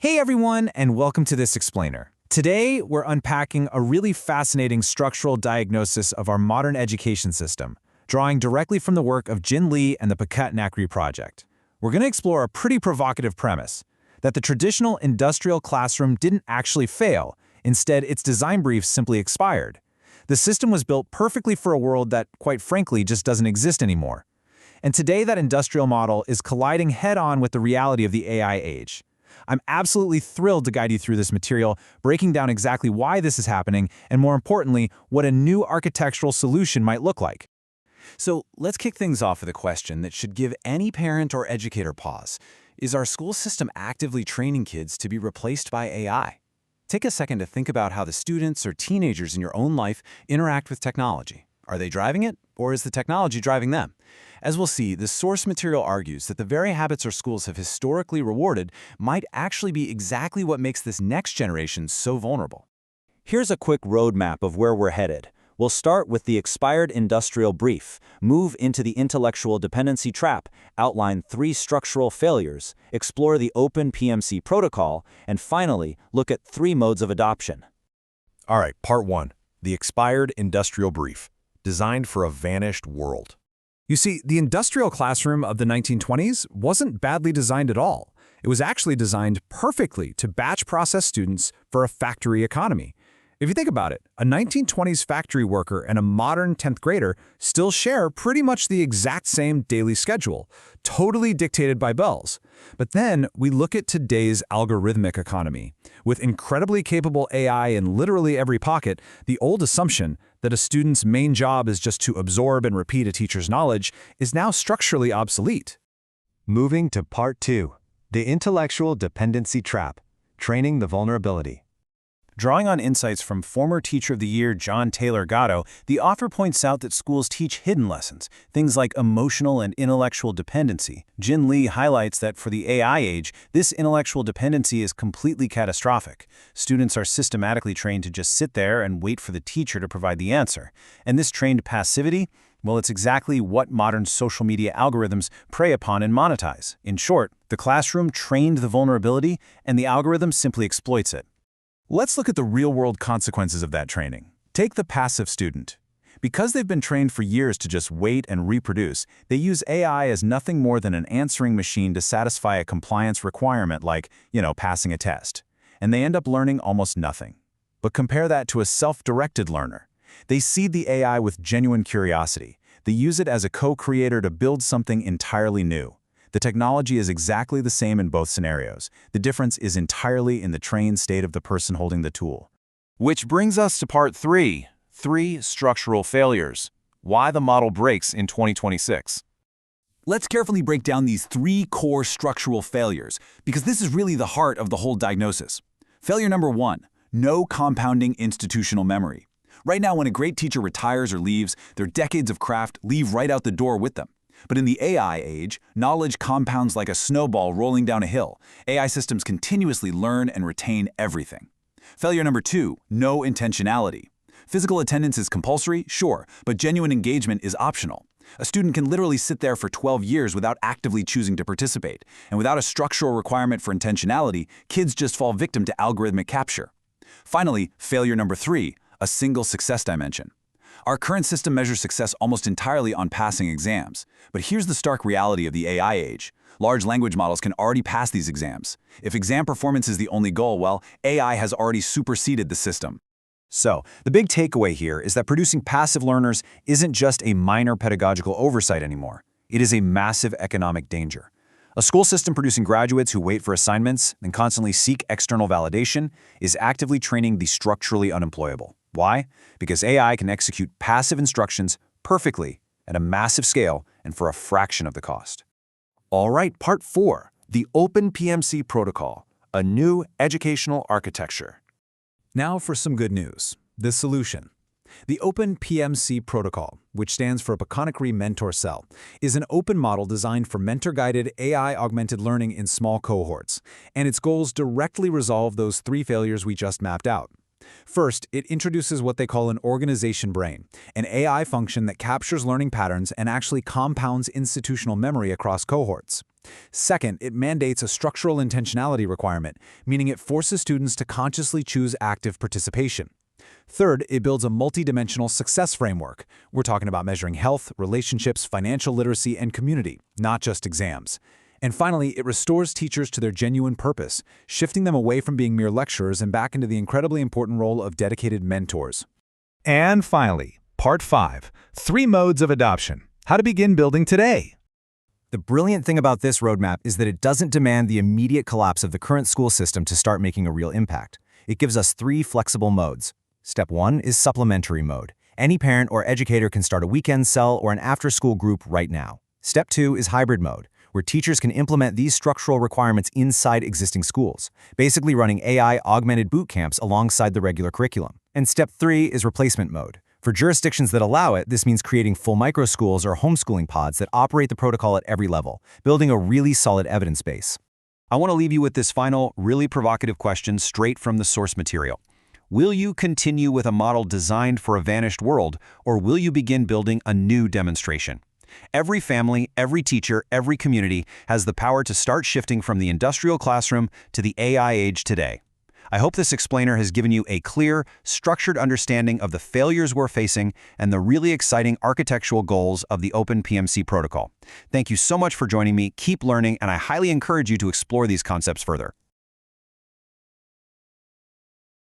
Hey everyone, and welcome to this explainer. Today, we're unpacking a really fascinating structural diagnosis of our modern education system, drawing directly from the work of Jin Lee and the Pakat-Nakri project. We're going to explore a pretty provocative premise, that the traditional industrial classroom didn't actually fail. Instead, its design briefs simply expired. The system was built perfectly for a world that, quite frankly, just doesn't exist anymore. And today, that industrial model is colliding head-on with the reality of the AI age. I'm absolutely thrilled to guide you through this material, breaking down exactly why this is happening, and more importantly, what a new architectural solution might look like. So let's kick things off with a question that should give any parent or educator pause. Is our school system actively training kids to be replaced by AI? Take a second to think about how the students or teenagers in your own life interact with technology. Are they driving it, or is the technology driving them? As we'll see, the source material argues that the very habits our schools have historically rewarded might actually be exactly what makes this next generation so vulnerable. Here's a quick roadmap of where we're headed. We'll start with the expired industrial brief, move into the intellectual dependency trap, outline 3 structural failures, explore the Open PMC Protocol, and finally, look at 3 modes of adoption. All right, part 1, the expired industrial brief, designed for a vanished world. You see, the industrial classroom of the 1920s wasn't badly designed at all. It was actually designed perfectly to batch process students for a factory economy. If you think about it, a 1920s factory worker and a modern 10th grader still share pretty much the exact same daily schedule, totally dictated by bells. But then we look at today's algorithmic economy. With incredibly capable AI in literally every pocket, the old assumption that a student's main job is just to absorb and repeat a teacher's knowledge is now structurally obsolete. Moving to part 2, the intellectual dependency trap, training the vulnerability. Drawing on insights from former Teacher of the Year John Taylor Gatto, the author points out that schools teach hidden lessons, things like emotional and intellectual dependency. Jin Lee highlights that for the AI age, this intellectual dependency is completely catastrophic. Students are systematically trained to just sit there and wait for the teacher to provide the answer. And this trained passivity, well, it's exactly what modern social media algorithms prey upon and monetize. In short, the classroom trained the vulnerability, and the algorithm simply exploits it. Let's look at the real-world consequences of that training. Take the passive student. Because they've been trained for years to just wait and reproduce, they use AI as nothing more than an answering machine to satisfy a compliance requirement like, passing a test. And they end up learning almost nothing. But compare that to a self-directed learner. They seed the AI with genuine curiosity. They use it as a co-creator to build something entirely new. The technology is exactly the same in both scenarios. The difference is entirely in the trained state of the person holding the tool. Which brings us to part 3, 3 structural failures. Why the model breaks in 2026. Let's carefully break down these 3 core structural failures, because this is really the heart of the whole diagnosis. Failure number 1, no compounding institutional memory. Right now, when a great teacher retires or leaves, their decades of craft leave right out the door with them. But in the AI age, knowledge compounds like a snowball rolling down a hill. AI systems continuously learn and retain everything. Failure number 2, no intentionality. Physical attendance is compulsory, sure, but genuine engagement is optional. A student can literally sit there for 12 years without actively choosing to participate. And without a structural requirement for intentionality, kids just fall victim to algorithmic capture. Finally, failure number 3, a single success dimension. Our current system measures success almost entirely on passing exams. But here's the stark reality of the AI age. Large language models can already pass these exams. If exam performance is the only goal, well, AI has already superseded the system. So, the big takeaway here is that producing passive learners isn't just a minor pedagogical oversight anymore. It is a massive economic danger. A school system producing graduates who wait for assignments and constantly seek external validation is actively training the structurally unemployable. Why? Because AI can execute passive instructions perfectly at a massive scale and for a fraction of the cost. All right, part 4, the Open PMC Protocol, a new educational architecture. Now for some good news, the solution. The Open PMC Protocol, which stands for Pakat-Nakri Mentor Cell, is an open model designed for mentor-guided AI-augmented learning in small cohorts, and its goals directly resolve those 3 failures we just mapped out. First, it introduces what they call an organization brain, an AI function that captures learning patterns and actually compounds institutional memory across cohorts. Second, it mandates a structural intentionality requirement, meaning it forces students to consciously choose active participation. Third, it builds a multidimensional success framework. We're talking about measuring health, relationships, financial literacy, and community, not just exams. And finally, it restores teachers to their genuine purpose, shifting them away from being mere lecturers and back into the incredibly important role of dedicated mentors. And finally, Part 5, 3 Modes of Adoption. How to begin building today. The brilliant thing about this roadmap is that it doesn't demand the immediate collapse of the current school system to start making a real impact. It gives us 3 flexible modes. Step 1 is supplementary mode. Any parent or educator can start a weekend cell or an after-school group right now. Step 2 is hybrid mode, where teachers can implement these structural requirements inside existing schools, basically running AI-augmented boot camps alongside the regular curriculum. And Step 3 is replacement mode. For jurisdictions that allow it, this means creating full microschools or homeschooling pods that operate the protocol at every level, building a really solid evidence base. I want to leave you with this final, really provocative question straight from the source material. Will you continue with a model designed for a vanished world, or will you begin building a new demonstration? Every family, every teacher, every community has the power to start shifting from the industrial classroom to the AI age today. I hope this explainer has given you a clear, structured understanding of the failures we're facing and the really exciting architectural goals of the Open PMC Protocol. Thank you so much for joining me. Keep learning, and I highly encourage you to explore these concepts further.